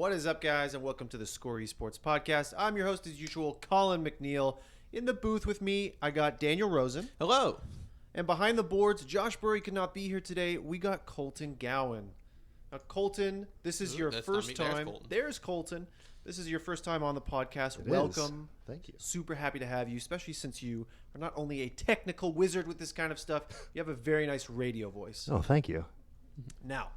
What is up, guys, and welcome to the Score eSports podcast. I'm your host, as usual, Colin McNeil. In the booth with me, I got Daniel Rosen. Hello. And behind the boards, Josh Burry could not be here today. We got Colton Gowan. Now, Colton, this is your first time. There's Colton. This is your first time on the podcast. Welcome. Thank you. Super happy to have you, especially since you are not only a technical wizard with this kind of stuff, you have a very nice radio voice. Oh, thank you. Now,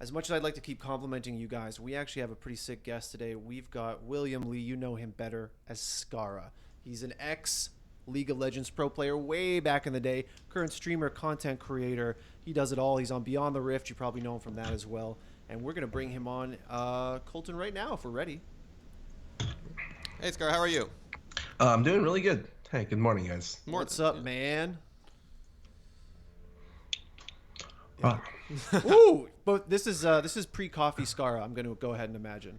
as much as I'd like to keep complimenting you guys, we actually have a pretty sick guest today. We've got William Lee. You know him better as Scarra. He's an ex-League of Legends pro player way back in the day, current streamer, content creator. He does it all. He's on Beyond the Rift. You probably know him from that as well. And we're going to bring him on, Colton, right now if we're ready. Hey, Scarra, how are you? I'm doing really good. Hey, good morning, guys. Morning. What's up, man? Ooh, but this is pre-coffee Scarra. I'm going to go ahead and imagine.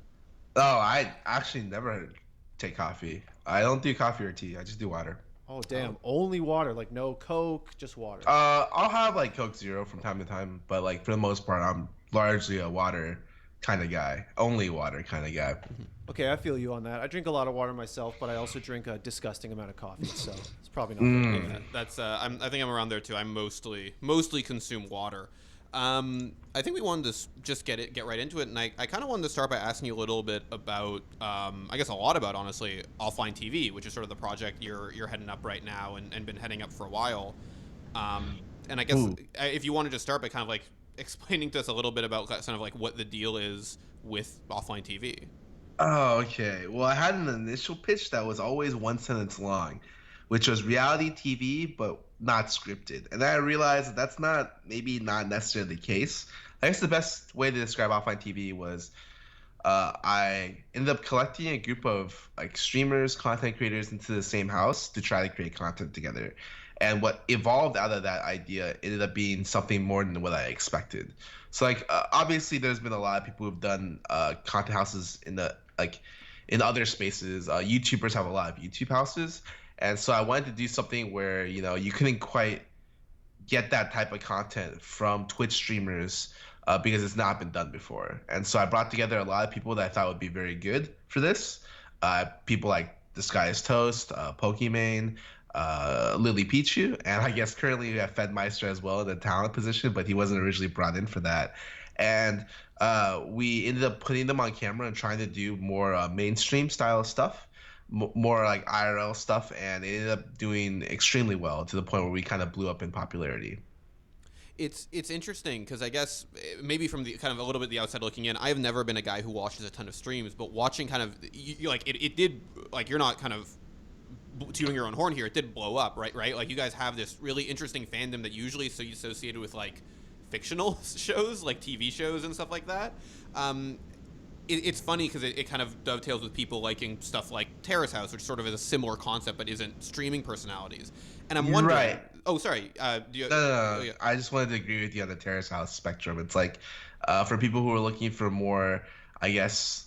Oh, I actually never take coffee. I don't do coffee or tea. I just do water. Oh, damn. Only water, like no Coke, just water. I'll have like Coke Zero from time to time, but like for the most part, I'm largely a water kind of guy. Only water kind of guy. Okay, I feel you on that. I drink a lot of water myself, but I also drink a disgusting amount of coffee, so it's probably not. Yeah, that's. I think I'm around there too. I mostly consume water. I think we wanted to just get right into it, and I kind of wanted to start by asking you a little bit about, I guess a lot about, honestly, offline TV, which is sort of the project you're heading up right now and been heading up for a while. And I guess if you wanted to start by kind of like explaining to us a little bit about kind of like what the deal is with offline TV. Oh, okay. Well, I had an initial pitch that was always one sentence long, which was reality TV, but not scripted. And then I realized that's maybe not necessarily the case. I guess the best way to describe offline TV was I ended up collecting a group of like streamers, content creators into the same house to try to create content together. And what evolved out of that idea ended up being something more than what I expected. So like obviously there's been a lot of people who've done content houses in other spaces. YouTubers have a lot of YouTube houses. And so I wanted to do something where, you couldn't quite get that type of content from Twitch streamers because it's not been done before. And so I brought together a lot of people that I thought would be very good for this. People like The Sky is Toast, Pokimane, Lily Pichu, and I guess currently we have Fedmeister as well in the talent position, but he wasn't originally brought in for that. And we ended up putting them on camera and trying to do more mainstream style stuff. More like IRL stuff, and it ended up doing extremely well to the point where we kind of blew up in popularity. It's interesting because I guess maybe from the kind of a little bit the outside looking in, I have never been a guy who watches a ton of streams, but watching kind of it did, like, you're not kind of tooting your own horn here. It did blow up, right? Like you guys have this really interesting fandom that usually is so associated with like fictional shows, like TV shows and stuff like that. It's funny because it kind of dovetails with people liking stuff like Terrace House, which sort of is a similar concept but isn't streaming personalities. And I'm wondering. Right. Oh, sorry. No. I just wanted to agree with you on the Terrace House spectrum. It's like for people who are looking for more, I guess,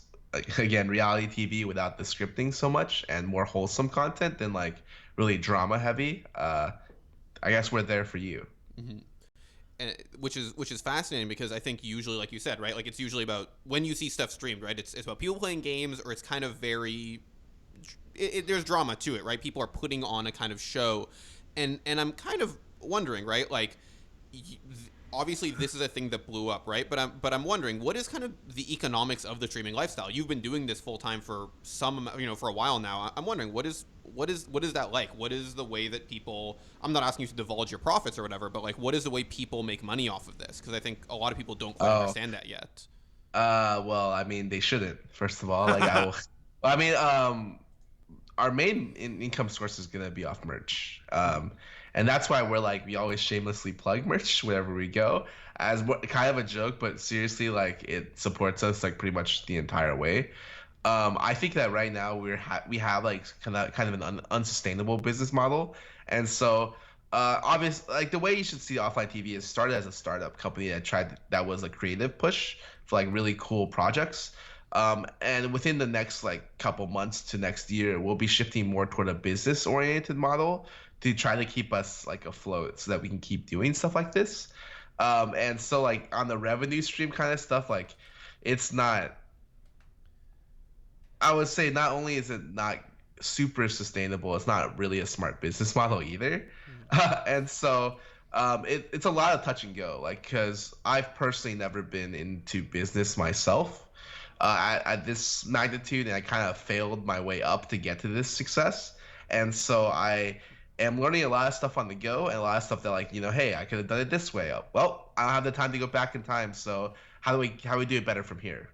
again, reality TV without the scripting so much and more wholesome content than like really drama heavy. I guess we're there for you. Mm-hmm. And which is fascinating because I think usually, like you said, right, like it's usually about when you see stuff streamed, right, it's about people playing games, or it's kind of very there's drama to it, right? People are putting on a kind of show, and I'm kind of wondering, right, like obviously this is a thing that blew up, right? But I'm wondering, what is kind of the economics of the streaming lifestyle? You've been doing this full time for for a while now. I'm wondering, what is that like? What is the way that people? I'm not asking you to divulge your profits or whatever, but like, what is the way people make money off of this? Because I think a lot of people don't quite understand that yet. Well, I mean, they shouldn't. First of all, like our main income source is gonna be off merch. And that's why we always shamelessly plug merch wherever we go as kind of a joke, but seriously, like it supports us like pretty much the entire way. I think that right now we have like kind of an unsustainable business model, and so obviously, like the way you should see offline TV is started as a startup company that was a creative push for like really cool projects. And within the next like couple months to next year, we'll be shifting more toward a business oriented model to try to keep us like afloat so that we can keep doing stuff like this. And so like on the revenue stream kind of stuff, like it's not I would say not only is it not super sustainable, it's not really a smart business model either. And so it's a lot of touch and go. Like, because I've personally never been into business myself at this magnitude, and I kind of failed my way up to get to this success. And so I am learning a lot of stuff on the go and a lot of stuff that, like, hey, I could have done it this way. Well, I don't have the time to go back in time, so how do we do it better from here?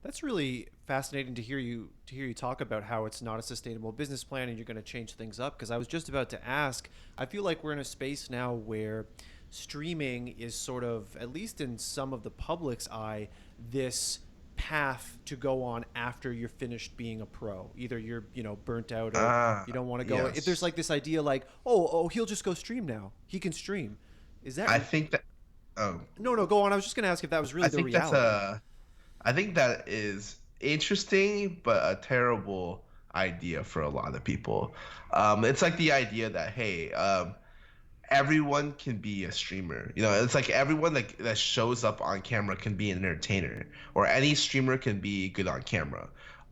That's really fascinating to hear you talk about how it's not a sustainable business plan and you're going to change things up. Because I was just about to ask. I feel like we're in a space now where streaming is sort of, at least in some of the public's eye, this path to go on after you're finished being a pro. Either you're burnt out or you don't want to go. Yes. If there's like this idea like oh he'll just go stream now. He can stream. Is that? I think that. Oh. No, go on. I was just going to ask if that was really the reality. I think that is interesting, but a terrible idea for a lot of people. It's like the idea that, hey, everyone can be a streamer. It's like everyone that shows up on camera can be an entertainer, or any streamer can be good on camera.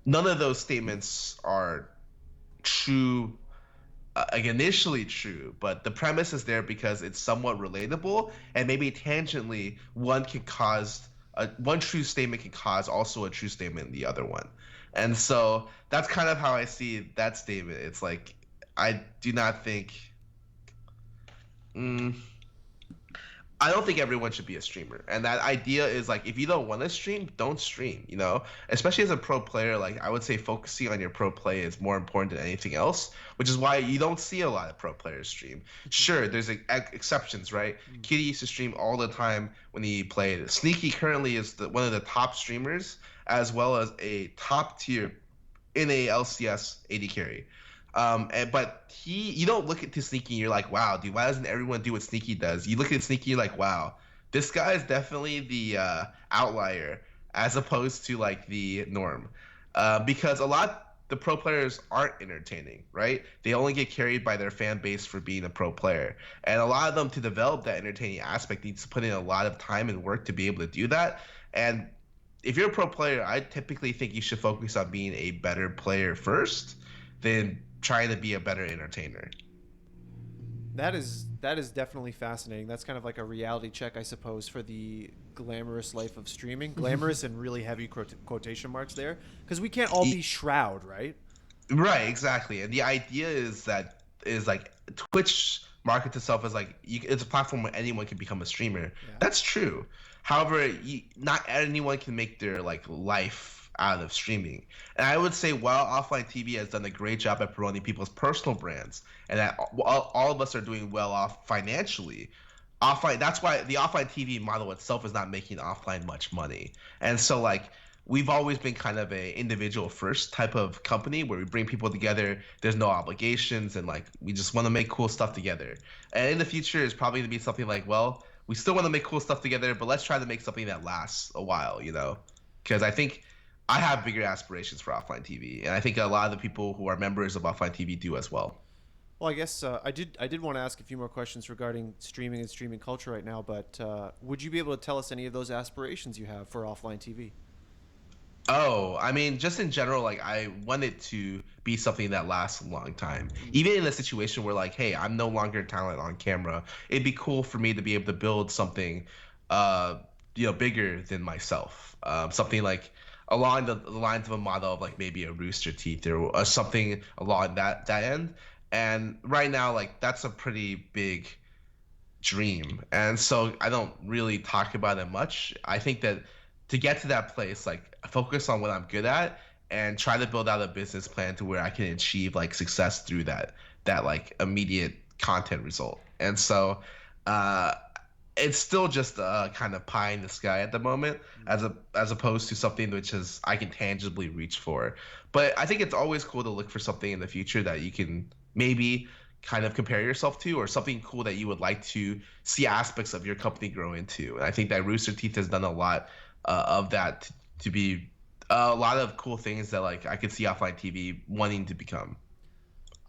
None of those statements are true. Like initially true, but the premise is there because it's somewhat relatable, and maybe tangentially one true statement can cause also a true statement in the other one. And so that's kind of how I see that statement. It's like, I do not think I don't think everyone should be a streamer. And that idea is like, if you don't want to stream, don't stream, especially as a pro player. Like, I would say focusing on your pro play is more important than anything else, which is why you don't see a lot of pro players stream. Sure, there's exceptions, right? Kitty used to stream all the time when he played. Sneaky currently is one of the top streamers, as well as a top tier NA LCS AD carry. But you don't look at Sneaky and you're like, wow, dude, why doesn't everyone do what Sneaky does? You look at Sneaky, you're like, wow, this guy is definitely the outlier as opposed to like the norm. Because the pro players aren't entertaining, right? They only get carried by their fan base for being a pro player. And a lot of them, to develop that entertaining aspect, needs to put in a lot of time and work to be able to do that. And if you're a pro player, I typically think you should focus on being a better player first, than trying to be a better entertainer. That is definitely fascinating. That's kind of like a reality check, I suppose, for the glamorous life of streaming. Glamorous and really heavy quotation marks there, because we can't all be Shroud, right? Right, exactly. And the idea is like Twitch markets itself as like it's a platform where anyone can become a streamer. Yeah. That's true. However, not anyone can make their like life out of streaming. And I would say, while offline TV has done a great job at promoting people's personal brands, and that all of us are doing well off financially, that's why the offline TV model itself is not making offline much money. And so like, we've always been kind of a individual first type of company where we bring people together. There's no obligations, and like, we just want to make cool stuff together. And in the future is probably going to be something like, well, we still want to make cool stuff together, but let's try to make something that lasts a while, because I think I have bigger aspirations for offline TV, and I think a lot of the people who are members of offline TV do as well. Well, I guess I did want to ask a few more questions regarding streaming and streaming culture right now, but would you be able to tell us any of those aspirations you have for offline TV? Oh, I mean, just in general, like, I want it to be something that lasts a long time. Even in a situation where, like, hey, I'm no longer talent on camera, it'd be cool for me to be able to build something, bigger than myself. Something like along the lines of a model of like maybe a Rooster Teeth or something along that end. And right now, like, that's a pretty big dream. And so I don't really talk about it much. I think that to get to that place, like, focus on what I'm good at and try to build out a business plan to where I can achieve like success through that like immediate content result. And so it's still just a kind of pie in the sky at the moment, as opposed to something which is I can tangibly reach for. But I think it's always cool to look for something in the future that you can maybe kind of compare yourself to, or something cool that you would like to see aspects of your company grow into. And I think that Rooster Teeth has done a lot of that to be a lot of cool things that like I could see offline TV wanting to become.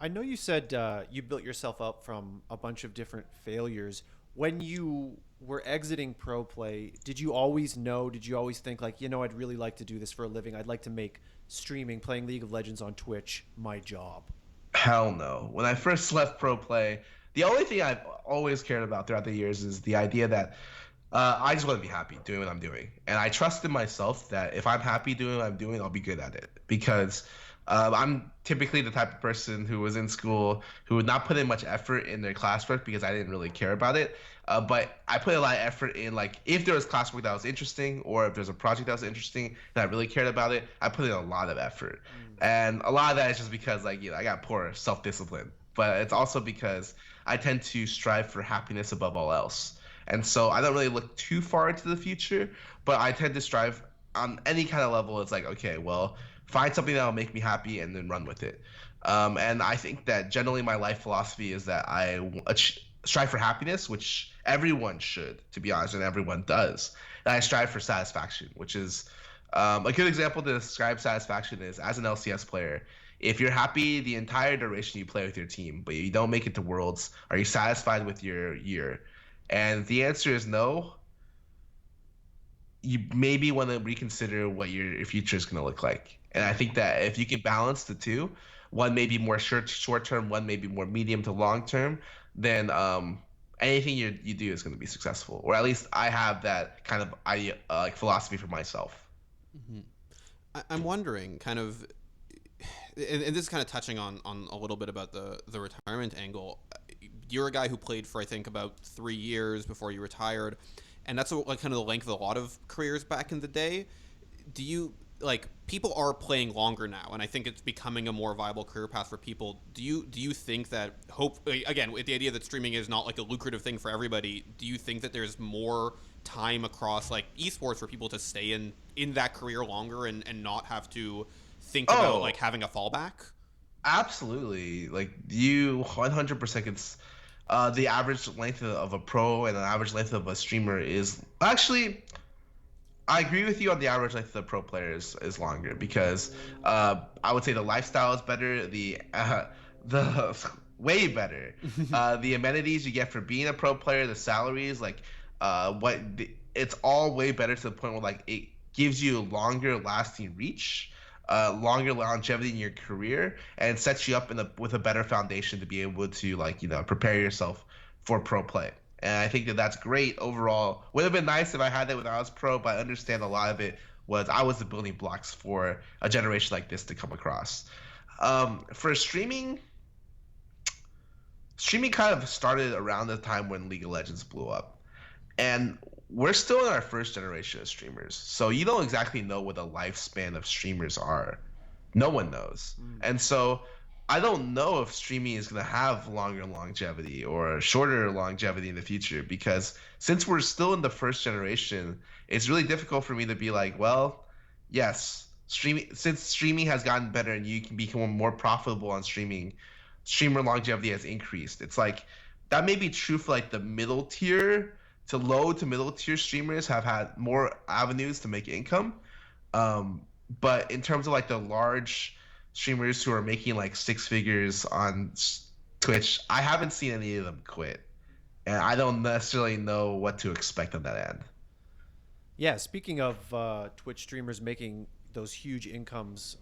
I know you said you built yourself up from a bunch of different failures. When you were exiting pro play, did you always think like, I'd really like to do this for a living. I'd like to make streaming, playing League of Legends on Twitch, my job? Hell no. When I first left pro play, the only thing I've always cared about throughout the years is the idea that I just want to be happy doing what I'm doing. And I trust in myself that if I'm happy doing what I'm doing, I'll be good at it. Because I'm typically the type of person who was in school who would not put in much effort in their classwork because I didn't really care about it. But I put a lot of effort in, like, if there was classwork that was interesting or if there's a project that was interesting and I really cared about it, I put in a lot of effort. And a lot of that is just because, like, I got poor self-discipline. But it's also because I tend to strive for happiness above all else. And so I don't really look too far into the future, but I tend to strive on any kind of level. It's like, okay, well, find something that will make me happy and then run with it. And I think that generally my life philosophy is that I strive for happiness, which everyone should, to be honest, and everyone does. And I strive for satisfaction, which is a good example to describe satisfaction is as an LCS player. If you're happy the entire duration you play with your team, but you don't make it to Worlds, are you satisfied with your year? And the answer is no. You maybe want to reconsider what your future is going to look like. And I think that if you can balance the two, one may be more short term, one may be more medium to long term, then anything you do is going to be successful. Or at least I have that kind of idea, like philosophy for myself. Mm-hmm. I'm wondering, kind of, and this is kind of touching on a little bit about the retirement angle. You're a guy who played for, I think, about 3 years before you retired, and that's like kind of the length of a lot of careers back in the day. Do you, like, people are playing longer now, and I think it's becoming a more viable career path for people. Do you think that, again, with the idea that streaming is not like a lucrative thing for everybody, do you think that there's more time across like esports for people to stay in that career longer and not have to think about like having a fallback? Absolutely. Like, you 100% can. The average length of a pro and the average length of a streamer is actually, I agree with you on the average length of the pro player is longer because I would say the lifestyle is better, the way better. The amenities you get for being a pro player, the salaries, like it's all way better to the point where like it gives you longer lasting reach, longer longevity in your career, and sets you up with a better foundation to be able to, like, prepare yourself for pro play. And I think that that's great overall. Would have been nice if I had that when I was pro, but I understand a lot of it was I was the building blocks for a generation like this to come across. For streaming kind of started around the time when League of Legends blew up. And we're still in our first generation of streamers, so you don't exactly know what the lifespan of streamers are. No one knows. And so I don't know if streaming is going to have longer longevity or shorter longevity in the future, because since we're still in the first generation, it's really difficult for me to be like, well, yes, since streaming has gotten better and you can become more profitable on streaming, streamer longevity has increased. It's like that may be true for like the middle tier to low to middle tier streamers have had more avenues to make income. But in terms of like the large streamers who are making like 6 figures on Twitch, I haven't seen any of them quit. And I don't necessarily know what to expect on that end. Yeah, speaking of Twitch streamers making those huge incomes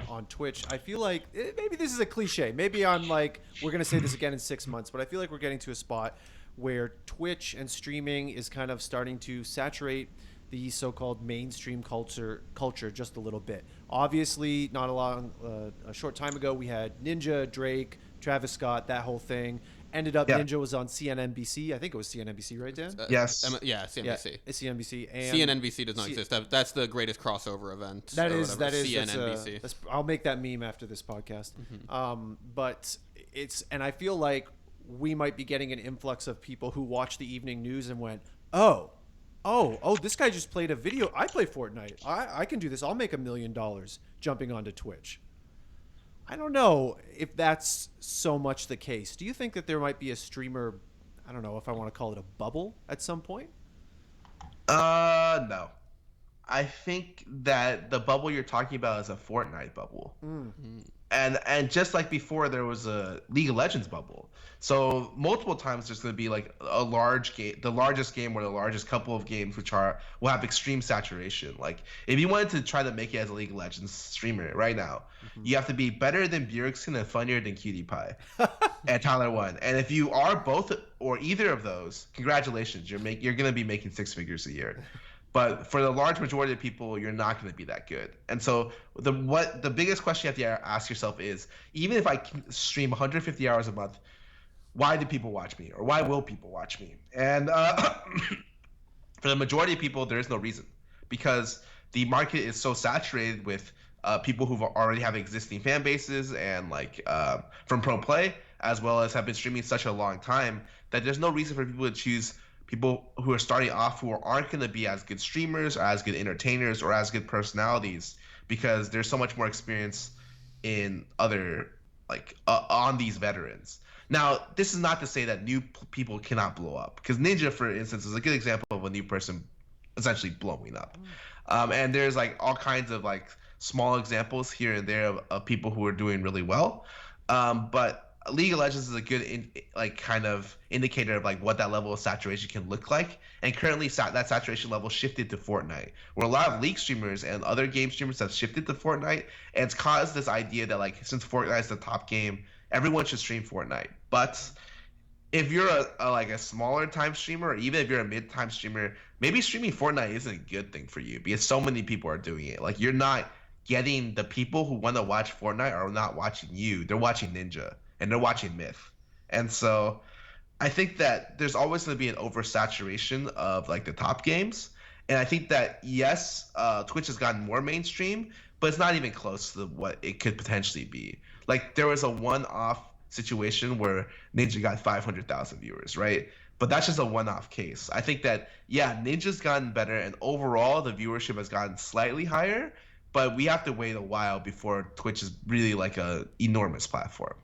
on Twitch, I feel like maybe this is a cliche. Maybe I'm like, we're going to say this again in 6 months, but I feel like we're getting to a spot where Twitch and streaming is kind of starting to saturate the so-called mainstream culture just a little bit. Obviously, not a short time ago, we had Ninja, Drake, Travis Scott, that whole thing. Ended up, yeah. Ninja was on CNNBC. I think it was CNNBC, right, Dan? Yes. Yeah, CNBC. Yeah, it's CNBC. And CNNBC does not exist. That's the greatest crossover event. That is CNNBC. I'll make that meme after this podcast. But and I feel like we might be getting an influx of people who watch the evening news and went, oh, this guy just played a video. I play Fortnite. I can do this. I'll make $1 million jumping onto Twitch. I don't know if that's so much the case. Do you think that there might be a streamer, I don't know if I want to call it a bubble at some point? No. I think that the bubble you're talking about is a Fortnite bubble. Mm. And just like before, there was a League of Legends bubble. So multiple times there's going to be like a large game, the largest game or the largest couple of games, which will have extreme saturation. Like if you wanted to try to make it as a League of Legends streamer right now, you have to be better than Bjergsen and funnier than qtpie and Tyler One. And if you are both or either of those, congratulations, you're going to be making six figures a year. But for the large majority of people, you're not going to be that good. And so the biggest question you have to ask yourself is, even if I can stream 150 hours a month, why do people watch me, or why will people watch me? And for the majority of people, there is no reason, because the market is so saturated with people who already have existing fan bases and from pro play, as well as have been streaming such a long time, that there's no reason for people to choose people who are starting off who aren't going to be as good streamers or as good entertainers or as good personalities, because there's so much more experience in other on these veterans. Now, this is not to say that new people cannot blow up, because Ninja, for instance, is a good example of a new person essentially blowing up. And there's all kinds of small examples here and there of people who are doing really well. But League of Legends is a good kind of indicator of what that level of saturation can look like. And currently that saturation level shifted to Fortnite, where a lot of League streamers and other game streamers have shifted to Fortnite, and it's caused this idea that since Fortnite is the top game, everyone should stream Fortnite. But if you're a smaller time streamer, or even if you're a mid-time streamer, maybe streaming Fortnite isn't a good thing for you, because so many people are doing it. You're not getting the people who want to watch Fortnite are not watching you. They're watching Ninja, and they're watching Myth. And so I think that there's always going to be an oversaturation of the top games. And I think that, yes, Twitch has gotten more mainstream, but it's not even close to what it could potentially be. There was a one-off situation where Ninja got 500,000 viewers, right? But that's just a one-off case. I think that, yeah, Ninja's gotten better, and overall the viewership has gotten slightly higher, but we have to wait a while before Twitch is really a enormous platform.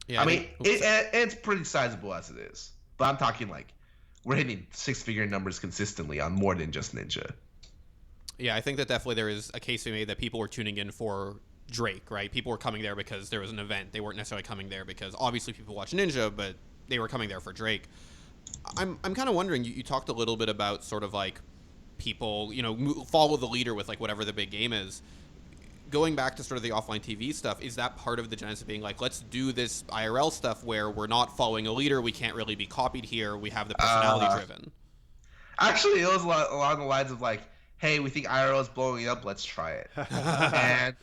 Yeah, I mean, it's pretty sizable as it is, but I'm talking we're hitting six-figure numbers consistently on more than just Ninja. Yeah, I think that definitely there is a case to be made that people were tuning in for Drake, right? People were coming there because there was an event. They weren't necessarily coming there because obviously people watch Ninja, but they were coming there for Drake. I'm kind of wondering, you talked a little bit about sort of people, follow the leader with whatever the big game is. Going back to sort of the offline TV stuff, is that part of the genesis of being let's do this IRL stuff where we're not following a leader, we can't really be copied here, we have the personality driven? Actually, it was along the lines of hey, we think IRL is blowing up, let's try it. And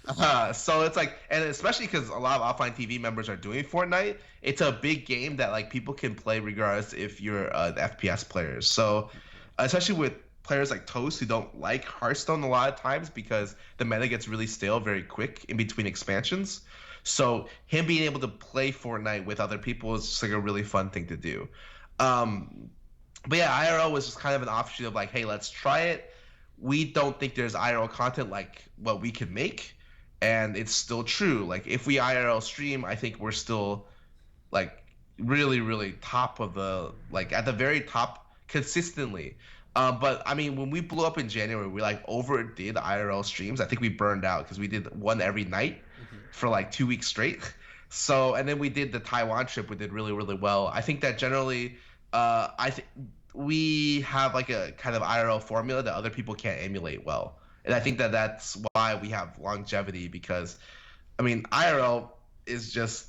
so it's and especially because a lot of offline TV members are doing Fortnite, it's a big game that people can play regardless if you're an FPS player. So especially with players like Toast who don't like Hearthstone a lot of times because the meta gets really stale very quick in between expansions. So him being able to play Fortnite with other people is just a really fun thing to do. But yeah, IRL was just kind of an offshoot of hey, let's try it. We don't think there's IRL content like what we can make, and it's still true. If we IRL stream, I think we're still really, really top of the at the very top consistently. But I mean, when we blew up in January, we overdid IRL streams. I think we burned out because we did one every night for 2 weeks straight. So, and then we did the Taiwan trip. We did really, really well. I think that generally, we have a kind of IRL formula that other people can't emulate well. And I think that that's why we have longevity, because I mean, IRL is just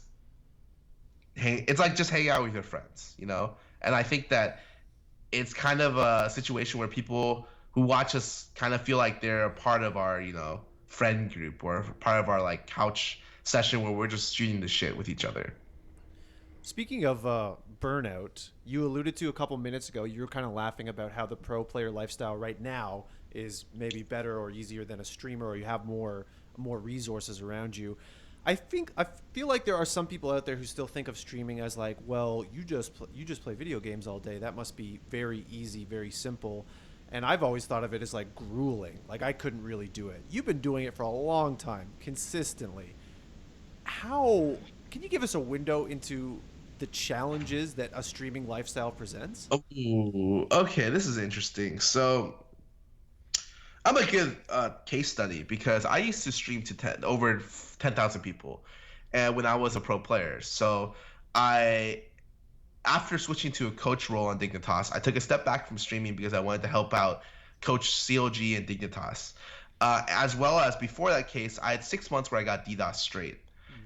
it's just hanging out with your friends, And I think that it's kind of a situation where people who watch us kind of feel like they're a part of our, friend group, or part of our couch session where we're just shooting the shit with each other. Speaking of burnout, you alluded to a couple minutes ago, you were kind of laughing about how the pro player lifestyle right now is maybe better or easier than a streamer, or you have more resources around you. I feel like there are some people out there who still think of streaming as well, you just play video games all day. That must be very easy, very simple. And I've always thought of it as grueling. I couldn't really do it. You've been doing it for a long time, consistently. How can you give us a window into the challenges that a streaming lifestyle presents? Oh, okay, this is interesting. So I'm a good case study because I used to stream to over 10,000 people, and when I was a pro player. So I, after switching to a coach role on Dignitas, I took a step back from streaming because I wanted to help out Coach CLG and Dignitas. As well as before that case, I had 6 months where I got DDoS straight.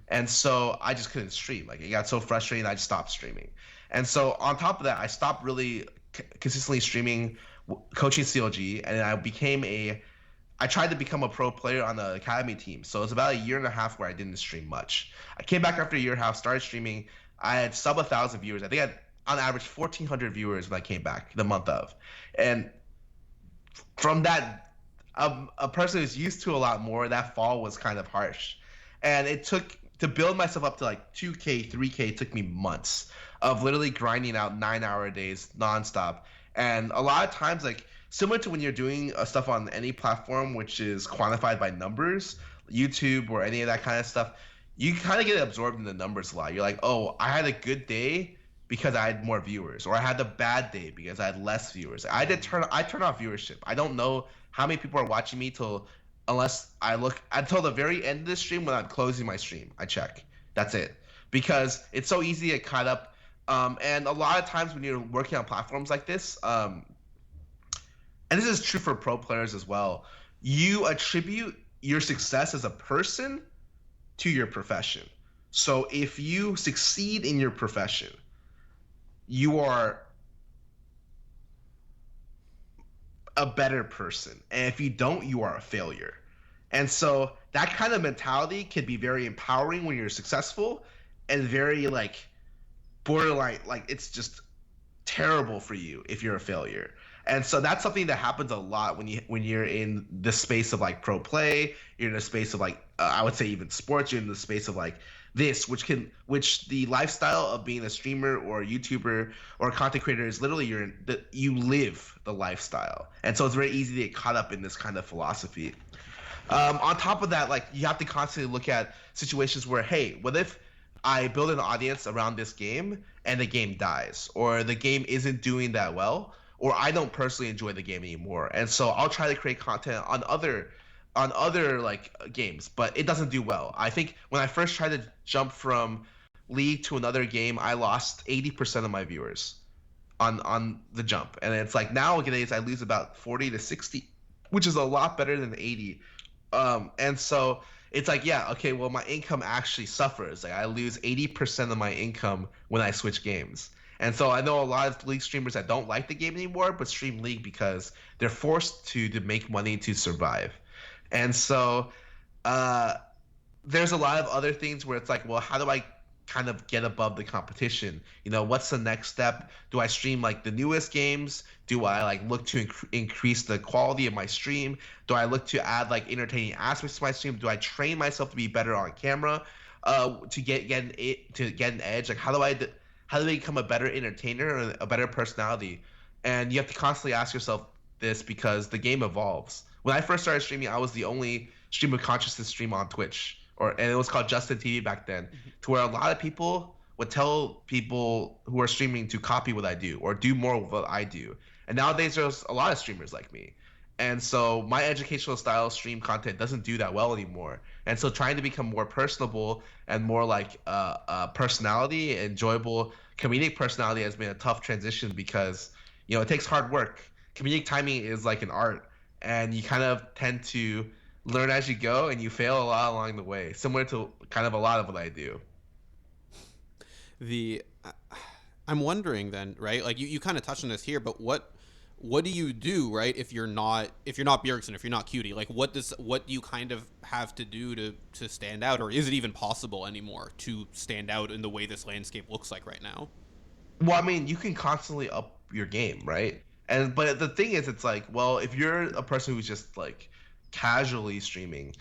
And so I just couldn't stream. Like, it got so frustrating, I just stopped streaming. And so on top of that, I stopped really consistently streaming, coaching CLG, and I tried to become a pro player on the academy team. So it was about a year and a half where I didn't stream much. I came back after a year and a half, started streaming. I had sub 1,000 viewers. I think I had on average 1,400 viewers when I came back the month of. And from that, a person who's used to a lot more, that fall was kind of harsh. And it took to build myself up to like 2K, 3K, it took me months of literally grinding out 9-hour days nonstop. And a lot of times, like, similar to when you're doing stuff on any platform which is quantified by numbers, YouTube or any of that kind of stuff, you kind of get absorbed in the numbers a lot. You're like, oh, I had a good day because I had more viewers, or I had a bad day because I had less viewers. I turn off viewership. I don't know how many people are watching me unless I look until the very end of the stream when I'm closing my stream. I check. That's it. Because it's so easy to get caught up. And a lot of times when you're working on platforms like this, and this is true for pro players as well, you attribute your success as a person to your profession. So if you succeed in your profession, you are a better person. And if you don't, you are a failure. And so that kind of mentality can be very empowering when you're successful, and very like borderline, like it's just terrible for you if you're a failure. And so that's something that happens a lot when you're in the space of like pro play, you're in a space of like I would say even sports, you're in the space of like this, which the lifestyle of being a streamer or a YouTuber or a content creator is literally you live the lifestyle. And so it's very easy to get caught up in this kind of philosophy. On top of that, like, you have to constantly look at situations where, hey, what if I build an audience around this game and the game dies, or the game isn't doing that well, or I don't personally enjoy the game anymore, and so I'll try to create content on other like games, but it doesn't do well. I think when I first tried to jump from League to another game, I lost 80% of my viewers on the jump, and it's like nowadays I lose about 40 to 60, which is a lot better than 80. And so it's like, yeah, okay, well, my income actually suffers. Like, I lose 80% of my income when I switch games. And so I know a lot of League streamers that don't like the game anymore, but stream League because they're forced to make money to survive. And so there's a lot of other things where it's like, well, how do I kind of get above the competition? You know, what's the next step? Do I stream like the newest games? Do I like look to increase the quality of my stream? Do I look to add like entertaining aspects to my stream? Do I train myself to be better on camera to get an edge? Like, how do I become a better entertainer and a better personality? And you have to constantly ask yourself this because the game evolves. When I first started streaming, I was the only stream of consciousness stream on Twitch, and it was called Justin TV back then, to where a lot of people would tell people who are streaming to copy what I do or do more of what I do. And nowadays there's a lot of streamers like me. And so my educational style stream content doesn't do that well anymore. And so trying to become more personable and more like personality, enjoyable comedic personality has been a tough transition because, you know, it takes hard work. Comedic timing is like an art, and you kind of tend to learn as you go, and you fail a lot along the way, similar to kind of a lot of what I do. I'm wondering then, right? Like you kind of touched on this here, but what do you do, right? If you're not Bjergsen, if you're not Cutie, like what do you kind of have to do to stand out, or is it even possible anymore to stand out in the way this landscape looks like right now? Well, I mean, you can constantly up your game, right? But the thing is, it's like, well, if you're a person who's just like casually streaming,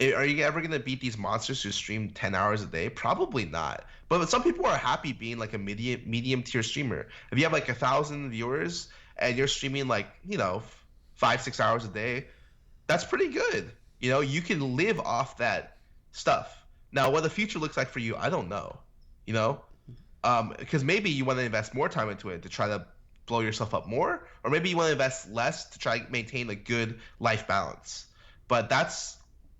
are you ever going to beat these monsters who stream 10 hours a day? Probably not. But some people are happy being like a medium tier streamer. If you have like 1,000 viewers and you're streaming like, you know, 5-6 hours a day, that's pretty good. You know, you can live off that stuff. Now, what the future looks like for you, I don't know. You know, because maybe you want to invest more time into it to try to blow yourself up more, or maybe you want to invest less to try to maintain a good life balance. But that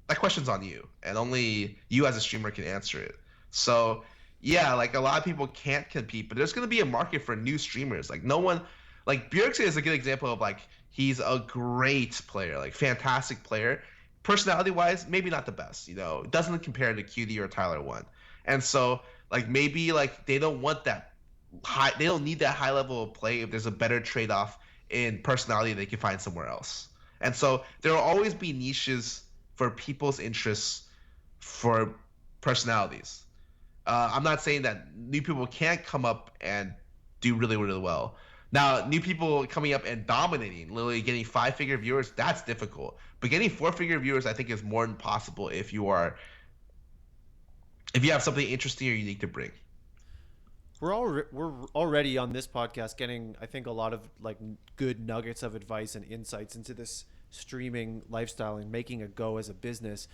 question's on you, and only you as a streamer can answer it. So yeah, like a lot of people can't compete, but there's going to be a market for new streamers. Like no one, like Bjergsen is a good example of like he's a great player, like fantastic player. Personality wise, maybe not the best, it doesn't compare to QD or Tyler 1. And so like maybe like they don't want that they don't need that high level of play if there's a better trade-off in personality they can find somewhere else. And so there will always be niches for people's interests for personalities. I'm not saying that new people can't come up and do really, really well. Now, new people coming up and dominating, literally getting 5-figure viewers, that's difficult. But getting 4-figure viewers, I think, is more than possible if you have something interesting or unique to bring. We're already on this podcast getting, I think, a lot of like good nuggets of advice and insights into this streaming lifestyle and making a go as a business.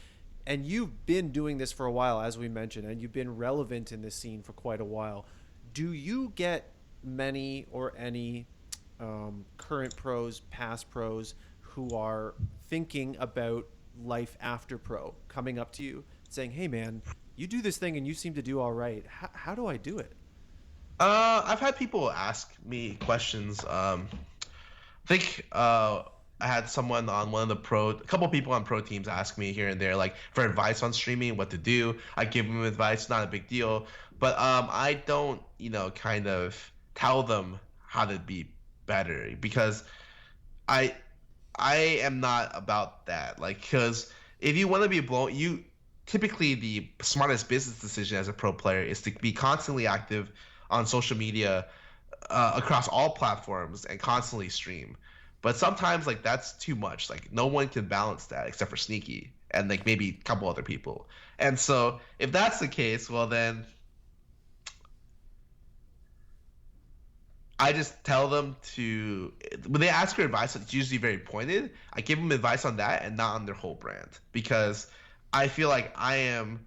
And you've been doing this for a while, as we mentioned, and you've been relevant in this scene for quite a while. Do you get many or any current pros, past pros who are thinking about life after pro coming up to you saying, hey, man, you do this thing and you seem to do all right. How do I do it? I've had people ask me questions. I think I had someone on a couple people on pro teams ask me here and there, like for advice on streaming, what to do. I give them advice, not a big deal, but I don't, kind of tell them how to be better because I am not about that. Like, because if you want to be blown, typically the smartest business decision as a pro player is to be constantly active on social media across all platforms and constantly stream. But sometimes like that's too much. Like no one can balance that except for Sneaky and like maybe a couple other people. And so if that's the case, well then I just tell them when they ask for advice, it's usually very pointed. I give them advice on that and not on their whole brand because I feel like I am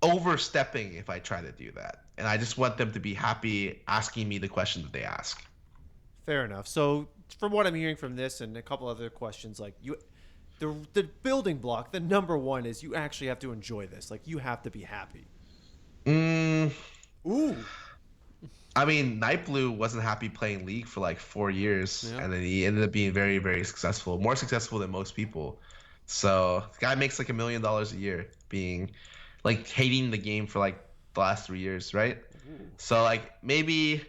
overstepping if I try to do that. And I just want them to be happy asking me the question that they ask. Fair enough. So from what I'm hearing from this and a couple other questions, like the building block, the number one is you actually have to enjoy this. Like you have to be happy. Ooh. I mean, Nightblue wasn't happy playing League for like 4 years, and then he ended up being very, very successful, more successful than most people. So the guy makes like $1 million a year being like hating the game for like the last 3 years, right? Ooh. So like maybe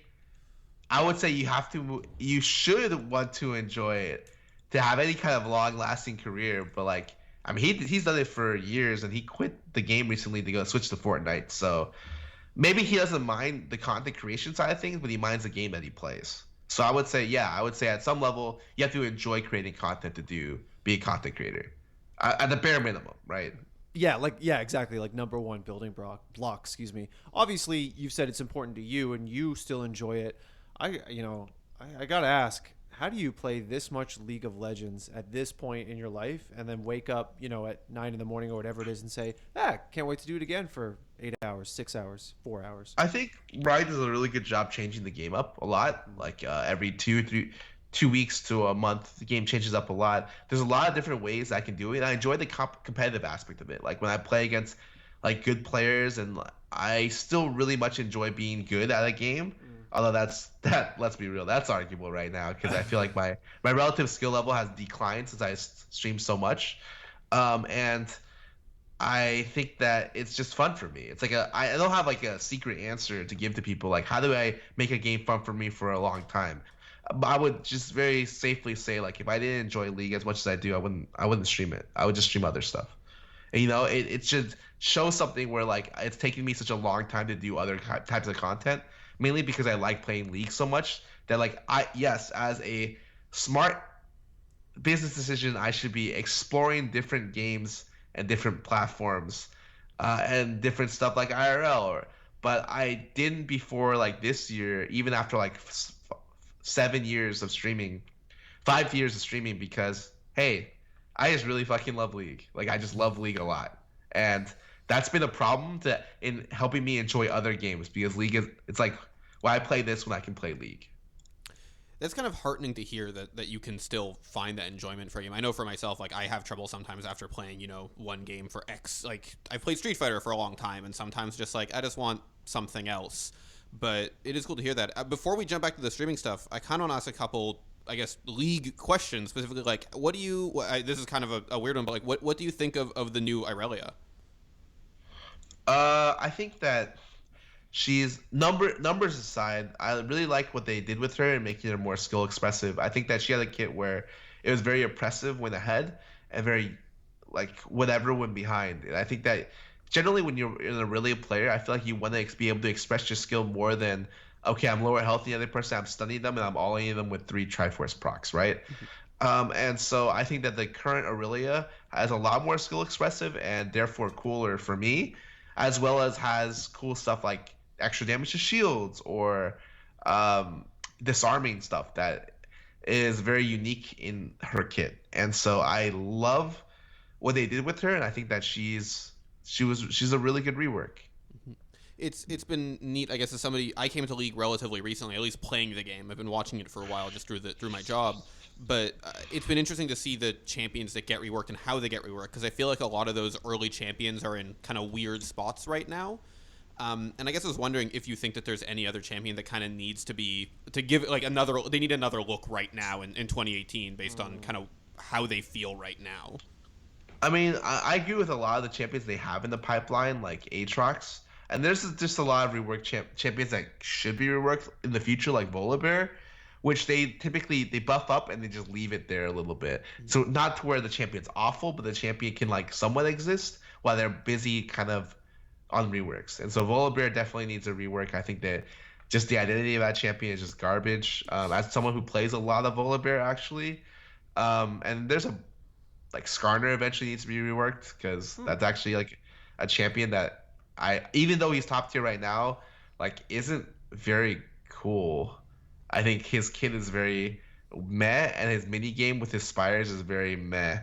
I would say you should want to enjoy it to have any kind of long-lasting career. But like, I mean, he's done it for years, and he quit the game recently to go switch to Fortnite. So maybe he doesn't mind the content creation side of things, but he minds the game that he plays. So I would say at some level you have to enjoy creating content to be a content creator at the bare minimum, right? Yeah, exactly. Like number one building block. Excuse me. Obviously, you've said it's important to you, and you still enjoy it. I gotta ask, how do you play this much League of Legends at this point in your life, and then wake up, at 9 a.m. or whatever it is, and say, can't wait to do it again for 8 hours, 6 hours, 4 hours? I think Riot does a really good job changing the game up a lot. Like every 2 weeks to a month, the game changes up a lot. There's a lot of different ways I can do it. And I enjoy the competitive aspect of it. Like when I play against like good players, and I still really much enjoy being good at a game. Although let's be real, that's arguable right now because I feel like my relative skill level has declined since I stream so much, and I think that it's just fun for me. It's like I don't have like a secret answer to give to people. Like, how do I make a game fun for me for a long time? I would just very safely say, like, if I didn't enjoy League as much as I do, I wouldn't stream it. I would just stream other stuff. And, it should show something where like it's taking me such a long time to do other types of content. Mainly because I like playing League so much that like as a smart business decision, I should be exploring different games and different platforms and different stuff like IRL. But I didn't before like this year, even after like 7 years of streaming, 5 years of streaming, because hey, I just really fucking love League. Like I just love League a lot, and that's been a problem in helping me enjoy other games because League it's like why play this when I can play League? That's kind of heartening to hear that you can still find that enjoyment for a game. I know for myself, like I have trouble sometimes after playing, one game for X. Like I've played Street Fighter for a long time, and sometimes just like I just want something else. But it is cool to hear that. Before we jump back to the streaming stuff, I kind of want to ask a couple, I guess, League questions specifically. Like, what do you? This is kind of a weird one, but like, what do you think of the new Irelia? I think that she's numbers aside, I really like what they did with her and making her more skill expressive. I think that she had a kit where it was very oppressive when ahead and very like whatever when behind. And I think that generally when you're in a really player, I feel like you want to be able to express your skill more than okay, I'm lower health than the other person, I'm stunning them and I'm all-in them with 3 Triforce procs, right? And so I think that the current Aurelia has a lot more skill expressive and therefore cooler for me, as well as has cool stuff like extra damage to shields or disarming stuff that is very unique in her kit. And so I love what they did with her, and I think that she's a really good rework. It's been neat, I guess, as somebody. I came to League relatively recently, at least playing the game. I've been watching it for a while just through my job. But it's been interesting to see the champions that get reworked and how they get reworked, because I feel like a lot of those early champions are in kind of weird spots right now. And I guess I was wondering if you think that there's any other champion that kind of needs to give like they need another look right now in 2018 based on kind of how they feel right now. I mean, I agree with a lot of the champions they have in the pipeline, like Aatrox. And there's just a lot of reworked champions that should be reworked in the future, like Volibear, which they typically buff up and they just leave it there a little bit. So not to where the champion's awful, but the champion can like somewhat exist while they're busy kind of on reworks. And so Volibear definitely needs a rework. I think that just the identity of that champion is just garbage. As someone who plays a lot of Volibear, actually, and there's like Scarra eventually needs to be reworked because that's actually like a champion that even though he's top tier right now, like isn't very cool. I think his kit is very meh, and his mini game with his spires is very meh.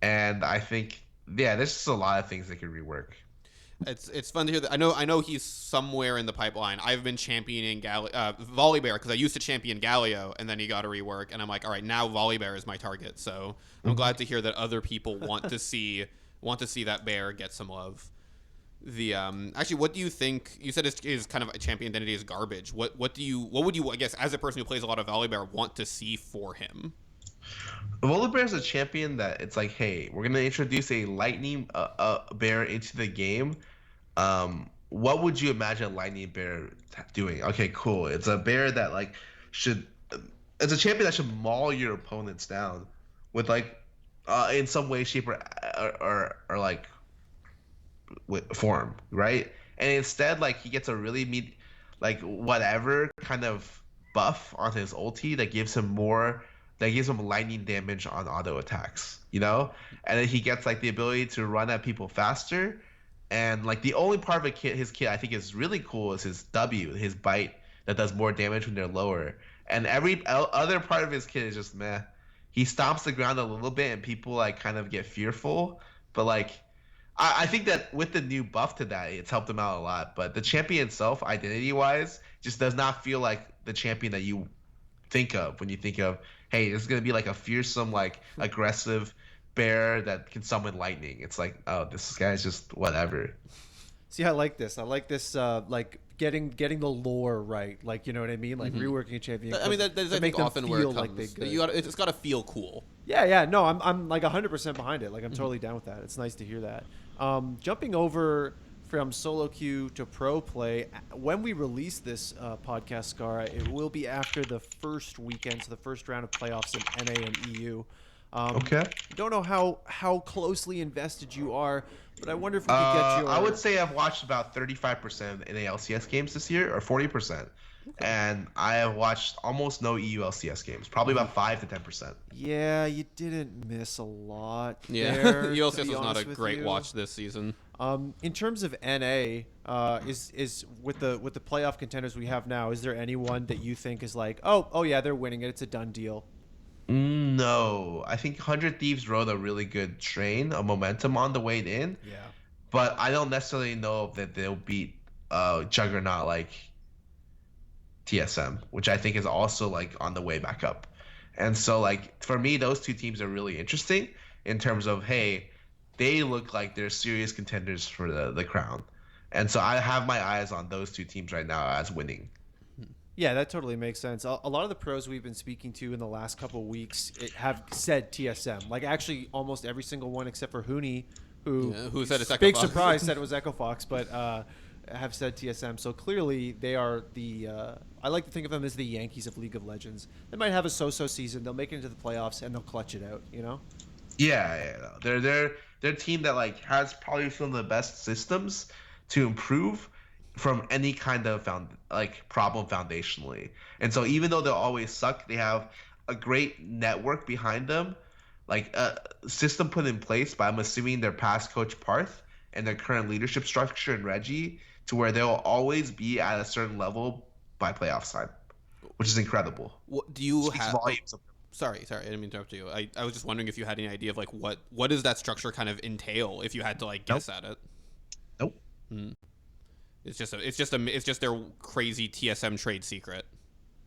And I think, yeah, there's just a lot of things they could rework. It's fun to hear that. I know he's somewhere in the pipeline. I've been championing Volibear because I used to champion Galio, and then he got a rework, and I'm like, all right, now Volibear is my target. So I'm glad to hear that other people want to see that bear get some love. The actually, what do you think? You said his kind of champion identity is garbage. What would you, I guess, as a person who plays a lot of Volibear, want to see for him? Volibear is a champion that it's like, hey, we're gonna introduce a lightning bear into the game. What would you imagine a lightning bear doing? Okay, cool. It's a bear that like it's a champion that should maul your opponents down with like in some way, shape, or like form, right? And instead, like he gets a really like whatever kind of buff on his ulti that gives him lightning damage on auto attacks, and then he gets like the ability to run at people faster, and like the only part of his kit I think is really cool is his his bite that does more damage when they're lower, and every other part of his kit is just meh. He stomps the ground a little bit and people like kind of get fearful, but like I think that with the new buff to that, it's helped him out a lot. But the champion itself, identity-wise, just does not feel like the champion that you think of when you think of, hey, this is going to be like a fearsome, like aggressive bear that can summon lightning. It's like, oh, this guy's just whatever. See, I like this. Like getting the lore right. Like, you know what I mean? Like reworking a champion. I mean, that's I think often where it comes. Like it's got to feel cool. Yeah. No, I'm like 100% behind it. Like I'm totally down with that. It's nice to hear that. Jumping over from solo queue to pro play, when we release this podcast, Scarra, it will be after the first weekend, so the first round of playoffs in NA and EU. Okay. Don't know how closely invested you are, but I wonder if we could get your... I would say I've watched about 35% of NA LCS games this year, or 40%. Okay. And I have watched almost no EU LCS games, probably about 5 to 10%. Yeah, you didn't miss a lot. Yeah, there, EU LCS was not a great watch this season. In terms of NA, is with the playoff contenders we have now, is there anyone that you think is like, oh yeah, they're winning it, it's a done deal? No, I think 100 Thieves rode a really good train, a momentum on the way in. Yeah. But I don't necessarily know that they'll beat Juggernaut like TSM, which I think is also like on the way back up. And so like for me, those two teams are really interesting in terms of, hey, they look like they're serious contenders for the crown. And so I have my eyes on those two teams right now as winning. Yeah, that totally makes sense. A lot of the pros we've been speaking to in the last couple of weeks have said TSM. Like actually almost every single one except for Hooney, who said it's big Echo Fox. surprise said it was Echo Fox, but have said TSM. So clearly they are the I like to think of them as the Yankees of League of Legends. They might have a so-so season, they'll make it into the playoffs and they'll clutch it out, you know? Yeah. No. They're a team that like has probably some of the best systems to improve from any kind of problem foundationally. And so even though they'll always suck, they have a great network behind them, like a system put in place by, I'm assuming, their past coach Parth and their current leadership structure in Reggie, to where they'll always be at a certain level by playoff time, which is incredible. What do you Speaks have? volumes of Sorry, I didn't mean to interrupt you. I was just wondering if you had any idea of like what does that structure kind of entail if you had to like guess at it. Nope. It's just their crazy TSM trade secret.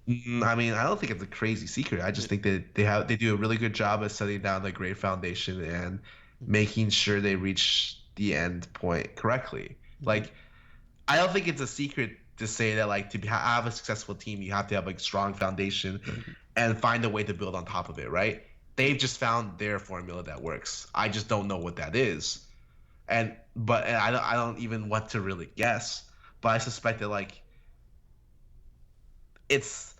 I mean, I don't think it's a crazy secret. I just think that they do a really good job of setting down the great foundation and making sure they reach the end point correctly. Like, I don't think it's a secret to say that like to have a successful team, you have to have a strong foundation and find a way to build on top of it, right? They've just found their formula that works. I just don't know what that is, and I don't even want to really guess. But I suspect that like it's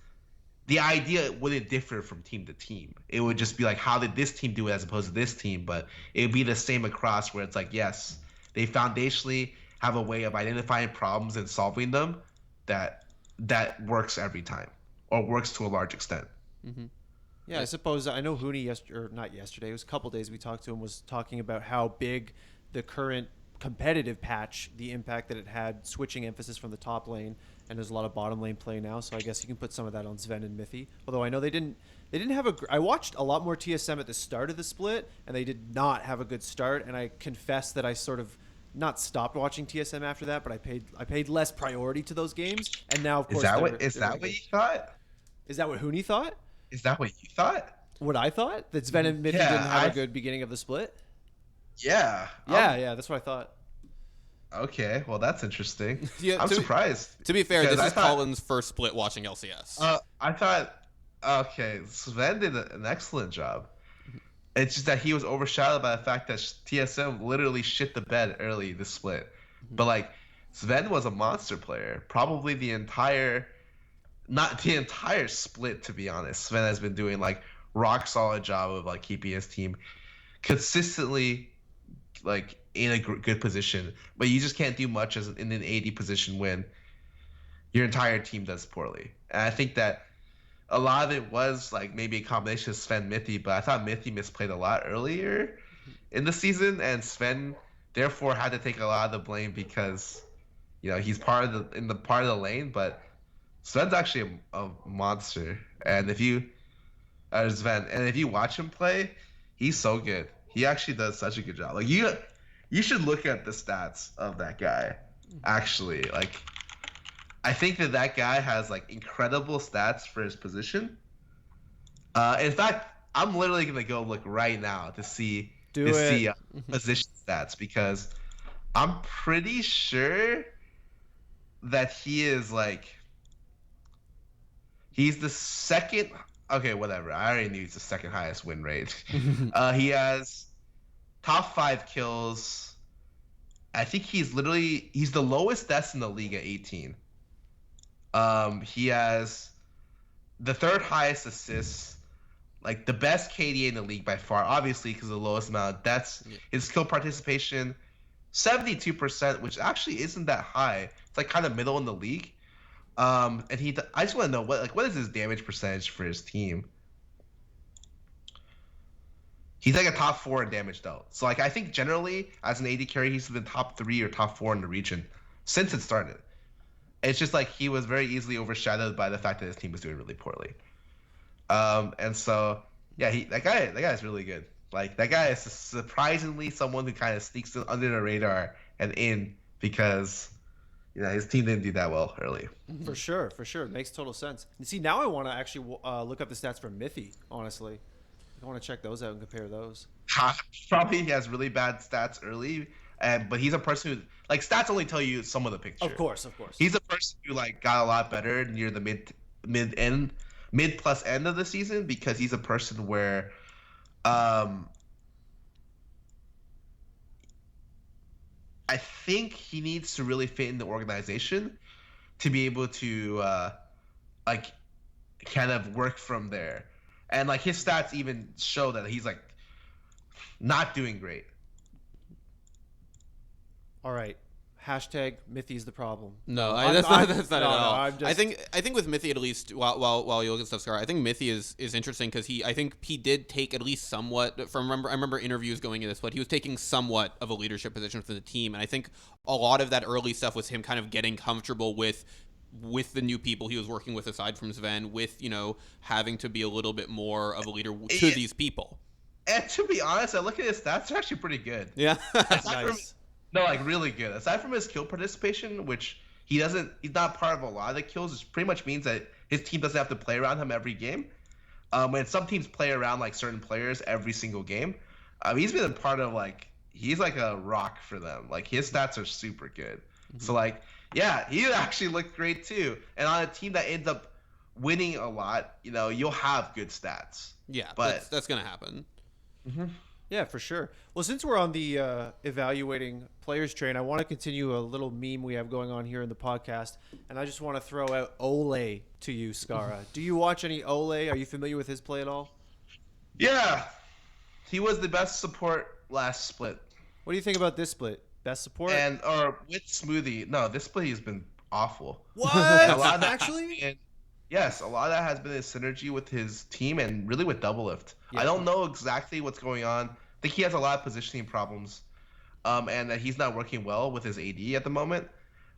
the idea wouldn't differ from team to team. It would just be like, how did this team do it as opposed to this team? But it would be the same across, where it's like, yes, they foundationally have a way of identifying problems and solving them that works every time, or works to a large extent. Mm-hmm. Yeah, I suppose I know Hooney not yesterday. It was a couple days we talked to him, was talking about how big the current competitive patch, the impact that it had, switching emphasis from the top lane, and there's a lot of bottom lane play now. So I guess you can put some of that on Sven and Mithy. Although I know they didn't have a. I watched a lot more TSM at the start of the split, and they did not have a good start. And I confess that I sort of not stopped watching TSM after that, but I paid less priority to those games. And now, of course, is that what you thought? Is that what Hooney thought? Is that what you thought? What I thought? That Sven and Mithy didn't have a good beginning of the split? Yeah. Yeah, that's what I thought. Okay, well that's interesting. Yeah, I'm surprised. To be fair, this is Colin's first split watching LCS. I thought, okay, Sven did an excellent job. It's just that he was overshadowed by the fact that TSM literally shit the bed early this split. But like, Sven was a monster player. Probably not the entire split, to be honest. Sven has been doing like rock solid job of like keeping his team consistently like in a good position, but you just can't do much in an AD position when your entire team does poorly. And I think that a lot of it was like maybe a combination of Sven Mithy, but I thought Mithy misplayed a lot earlier in the season, and Sven therefore had to take a lot of the blame because he's part of the lane, but Sven's actually a monster. And if you watch him play, he's so good. He actually does such a good job. Like you should look at the stats of that guy. Actually, like I think that guy has like incredible stats for his position. In fact, I'm literally gonna go look right now to see position stats, because I'm pretty sure that he's the second. Okay, whatever. I already knew he's the second highest win rate. He has top 5 kills. I think he's the lowest deaths in the league at 18. He has the third highest assists, like the best KDA in the league by far, obviously because of the lowest amount of deaths. Yeah. His kill participation, 72%, which actually isn't that high. It's like kind of middle in the league. And I just want to know what is his damage percentage for his team? He's like a top 4 in damage dealt. So like I think generally as an AD carry, he's been top 3 or top 4 in the region since it started. It's just like he was very easily overshadowed by the fact that his team was doing really poorly. And so yeah, that guy is really good. Like that guy is surprisingly someone who kind of sneaks under the radar and in, because his team didn't do that well early. For sure, for sure. It makes total sense. And see, now I want to actually look up the stats for Mithy, honestly. I want to check those out and compare those. Probably he has really bad stats early, but he's a person who like stats only tell you some of the picture. Of course, of course. He's a person who like got a lot better near the mid plus end of the season because he's a person where I think he needs to really fit in the organization to be able to like kind of work from there. And like his stats even show that he's like not doing great. All right. Hashtag Mithy's the problem. No, that's not at all. Just... I think with Mithy, at least while you look at stuff, Scarra, I think Mithy is interesting because I think he did take at least somewhat I remember interviews going into this, but he was taking somewhat of a leadership position for the team, and I think a lot of that early stuff was him kind of getting comfortable with the new people he was working with aside from Sven, with having to be a little bit more of a leader to these people. And to be honest, I look at his stats; they're actually pretty good. Yeah, nice. No, like really good. Aside from his kill participation, which he's not part of a lot of the kills, which pretty much means that his team doesn't have to play around him every game. When some teams play around like certain players every single game, he's been a part of he's like a rock for them. Like his stats are super good. Mm-hmm. So yeah, he actually looked great too. And on a team that ends up winning a lot, you'll have good stats. Yeah, but that's gonna happen. Mm-hmm. Yeah, for sure. Well, since we're on the evaluating players train, I want to continue a little meme we have going on here in the podcast, and I just want to throw out Ole to you, Scarra. Do you watch any Ole? Are you familiar with his play at all? Yeah, he was the best support last split. What do you think about this split? Best support? Or with Smoothie? No, this split has been awful. What? A lot of that Actually? Yes, a lot of that has been his synergy with his team and really with Double Lift. Yeah. I don't know exactly what's going on. I think he has a lot of positioning problems, and that he's not working well with his AD at the moment.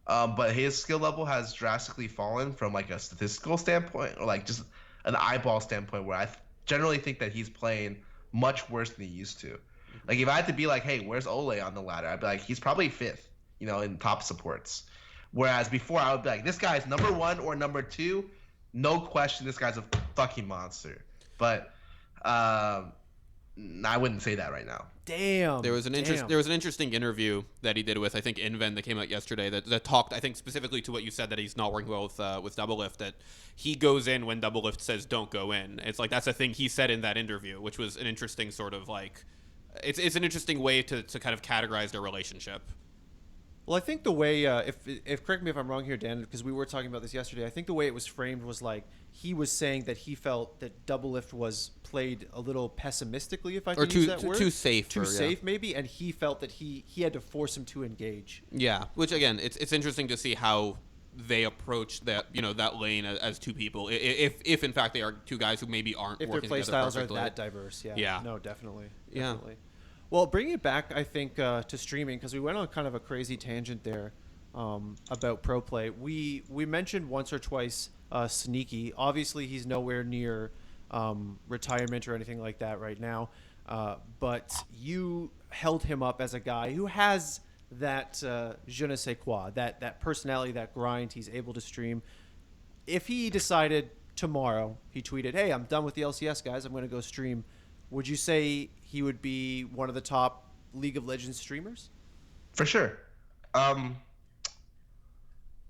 But his skill level has drastically fallen from a statistical standpoint or just an eyeball standpoint, where I generally think that he's playing much worse than he used to. Like if I had to be hey, where's Ole on the ladder? I'd be he's probably 5th, in top supports. Whereas before I would be this guy's number 1 or number 2. No question, this guy's a fucking monster. But I wouldn't say that right now. Damn. There was an interesting interview that he did with, I think, Inven that came out yesterday that talked, I think, specifically to what you said, that he's not working well with Double Lift, that he goes in when Double Lift says don't go in. It's that's a thing he said in that interview, which was an interesting sort of it's an interesting way to kind of categorize their relationship. Well, I think the way, if correct me if I'm wrong here, Dan, because we were talking about this yesterday, I think the way it was framed was he was saying that he felt that Double Lift was played a little pessimistically, if I can use that word. Too safe. Too safe, maybe, and he felt that he had to force him to engage. Yeah, which again, it's interesting to see how they approach that that lane as two people, if in fact they are two guys who maybe aren't if working their play styles perfectly. are that diverse. Yeah. No, definitely. Yeah. Well, bringing it back, I think, to streaming, because we went on kind of a crazy tangent there about pro play. We mentioned once or twice Sneaky. Obviously, he's nowhere near retirement or anything like that right now. But you held him up as a guy who has that je ne sais quoi, that personality, that grind. He's able to stream. If he decided tomorrow, he tweeted, "Hey, I'm done with the LCS, guys. I'm going to go stream." Would you say he would be one of the top League of Legends streamers? For sure. I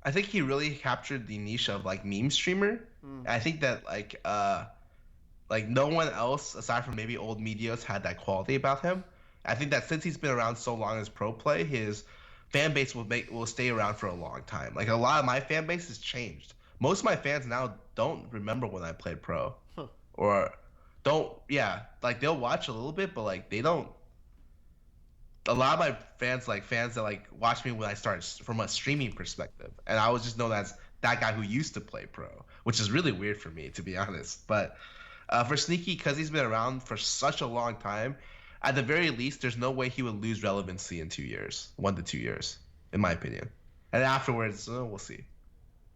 think he really captured the niche of meme streamer. I think that no one else aside from maybe old medias had that quality about him. I think that since he's been around so long as pro play, his fan base will stay around for a long time. A lot of my fan base has changed. Most of my fans now don't remember when I played pro, or don't. Yeah, they'll watch a little bit, but they don't. A lot of my fans fans that watch me when I start from a streaming perspective, and I was just known as that guy who used to play pro, which is really weird for me, to be honest. But for Sneaky, because he's been around for such a long time, at the very least, there's no way he would lose relevancy in 2 years, 1 to 2 years, in my opinion. And afterwards, we'll see.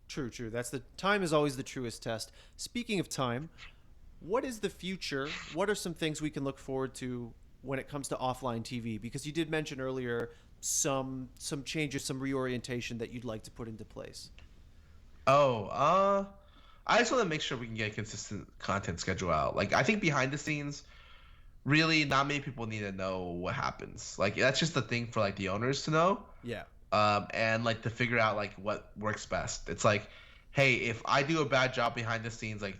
True. That's time is always the truest test. Speaking of time, what is the future? What are some things we can look forward to when it comes to offline TV? Because you did mention earlier some changes, some reorientation that you'd like to put into place? I just want to make sure we can get a consistent content schedule out. Like, I think behind the scenes, really, not many people need to know what happens. Like, that's just the thing for like the owners to know. Yeah. And like to figure out like what works best. It's like, hey, if I do a bad job behind the scenes, like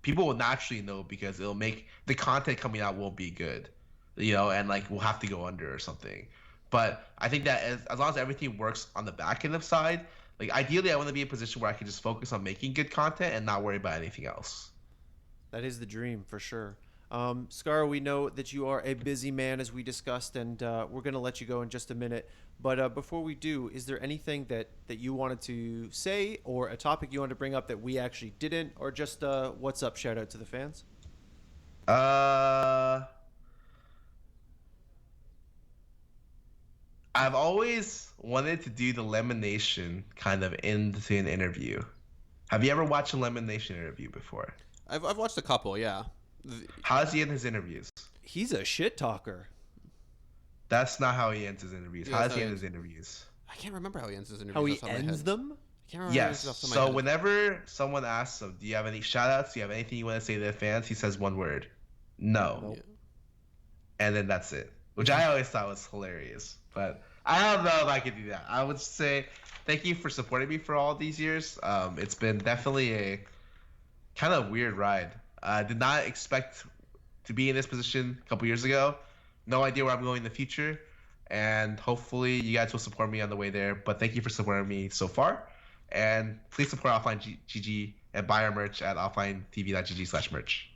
people will naturally know because it'll make the content coming out won't be good, and like we'll have to go under or something. But I think that as long as everything works on the back end of side, like ideally I want to be in a position where I can just focus on making good content and not worry about anything else. That is the dream for sure. Scarra, we know that you are a busy man, as we discussed, and we're going to let you go in just a minute. But before we do, is there anything that you wanted to say or a topic you wanted to bring up that we actually didn't, or just what's up, shout out to the fans? I've always wanted to do the Lemonation kind of into an interview. Have you ever watched a Lemonation interview before? I've watched a couple, yeah. How does he end his interviews? He's a shit talker. That's not how he ends his interviews. Yeah, How does he end his interviews? I can't remember how he ends his interviews. How he off the top of my ends head. them? I can't remember. Yes. Off the top of my So head. whenever someone asks him, do you have any shout-outs? Do you have anything you want to say to the fans? He says one word. No. Nope. Yeah. And then that's it. Which I always thought was hilarious. But I don't know if I could do that. I would say thank you for supporting me for all these years. It's been definitely a kind of weird ride. I did not expect to be in this position a couple years ago. No idea where I'm going in the future. And hopefully you guys will support me on the way there. But thank you for supporting me so far. And please support Offline GG and buy our merch at offlinetv.gg/merch.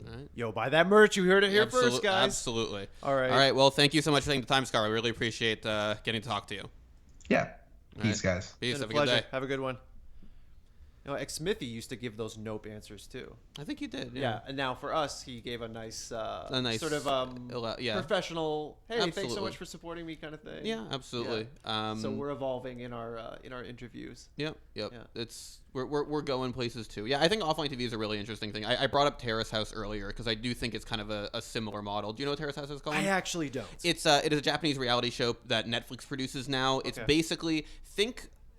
All right. Yo, buy that merch. You heard it here first, guys. Absolutely. All right. All right. Well, thank you so much for taking the time, Scar. I really appreciate getting to talk to you. Yeah. All Peace, right. guys. Peace. Been Have a pleasure. good day. Have a good one. Smithy used to give those nope answers too. I think you did. Yeah, and now for us, he gave a nice sort of yeah. professional. Hey, thanks so Absolutely. much for supporting me, kind of thing. Yeah, absolutely. So we're evolving in our interviews. Yep. Yeah. It's we're going places too. Yeah, I think offline TV is a really interesting thing. I brought up Terrace House earlier because I do think it's kind of a similar model. Do you know what Terrace House is called? I actually don't. It is a Japanese reality show that Netflix produces now. It's Okay. basically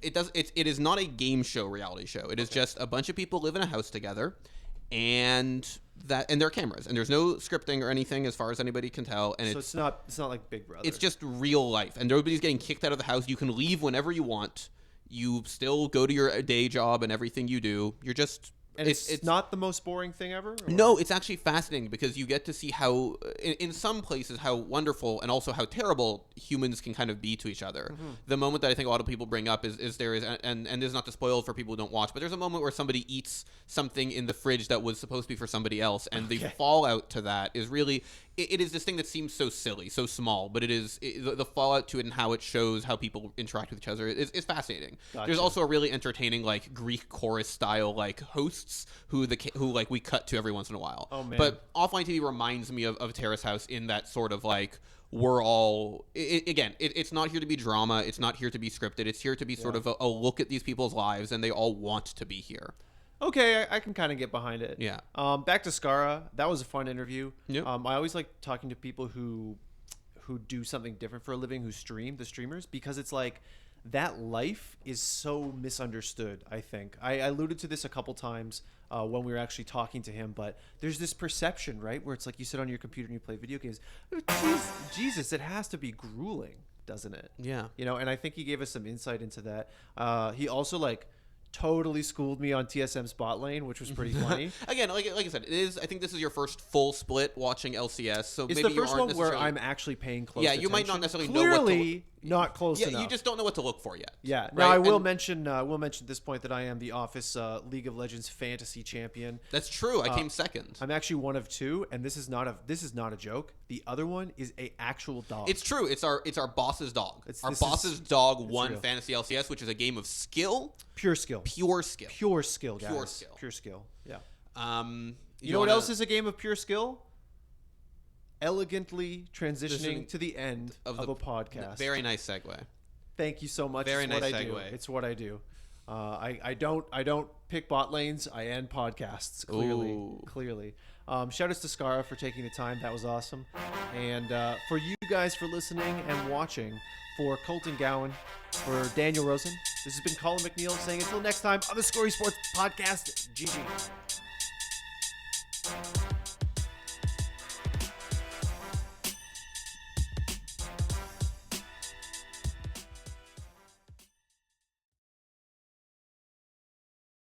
it is not a game show reality show. It is just a bunch of people live in a house together and their cameras, and there's no scripting or anything as far as anybody can tell, and So it's not like Big Brother. it's just real life, and nobody's getting kicked out of the house. You can leave whenever you want. You still go to your day job and everything you do. You're just and it's not the most boring thing ever. Or? no, it's actually fascinating because you get to see how, in some places, how wonderful and also how terrible humans can kind of be to each other. Mm-hmm. The moment that I think a lot of people bring up is there is, and this is not to spoil for people who don't watch, but there's a moment where somebody eats something in the fridge that was supposed to be for somebody else, and the fallout to that is really, it is this thing that seems so silly, so small, but the fallout to it and how it shows how people interact with each other is fascinating. Gotcha. There's also a really entertaining like Greek chorus style like hosts who like we cut to every once in a while. Oh, man. But offline TV reminds me of Terrace House in that sort of like we're all it's not here to be drama, it's not here to be scripted, it's here to be sort of a look at these people's lives, and they all want to be here. Okay, I can kind of get behind it. Yeah. Back to Scarra. That was a fun interview. Yep. I always like talking to people who do something different for a living, who stream, the streamers, because it's like that life is so misunderstood, I think. I alluded to this a couple times when we were actually talking to him, but there's this perception, right, where it's like you sit on your computer and you play video games. Jesus, it has to be grueling, doesn't it? Yeah. And I think he gave us some insight into that. He also totally schooled me on TSM's bot lane, which was pretty funny. Again, like I said, it is. I think this is your first full split watching LCS, so It's maybe the first you aren't one where necessarily- I'm actually paying close Yeah, attention. you might not necessarily know what to Clearly not close Yeah, enough. you just don't know what to look for yet. Yeah. right? Now I will And mention at this point that I am the Office League of Legends fantasy champion. that's true. I came second. I'm actually one of two, and this is not a joke. The other one is a actual dog. It's true. It's our boss's dog. This Our is- boss's dog won real. Fantasy LCS, which is a game of skill, pure skill. pure skill. Pure skill, guys. Pure skill. Pure skill. Yeah. You know what wanna- else is a game of pure skill? Elegantly transitioning to the end of a podcast. Very nice segue. Thank you so much. Very it's what nice I do. segue. It's what I do. I don't pick bot lanes. I end podcasts. Clearly, Ooh. clearly. Shout outs to Scarra for taking the time. That was awesome. And for you guys for listening and watching. For Colton Gowan, for Daniel Rosen, this has been Colin McNeil saying until next time on the Score eSports Podcast, GG.